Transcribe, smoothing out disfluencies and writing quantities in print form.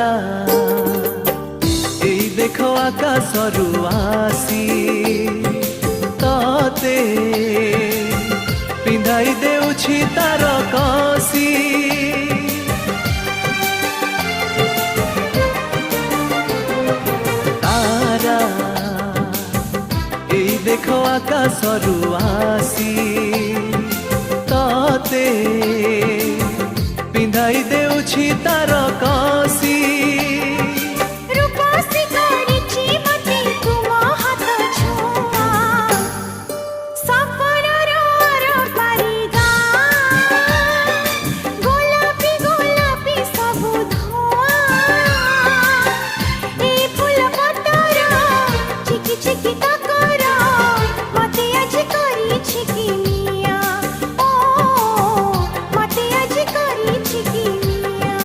तारा एई देखो आकाशरू आसी तते पिंधाई देउछि तार कसी तारा एई देखो आकाशरू आसी तते पिंधाई देउछि तार कसी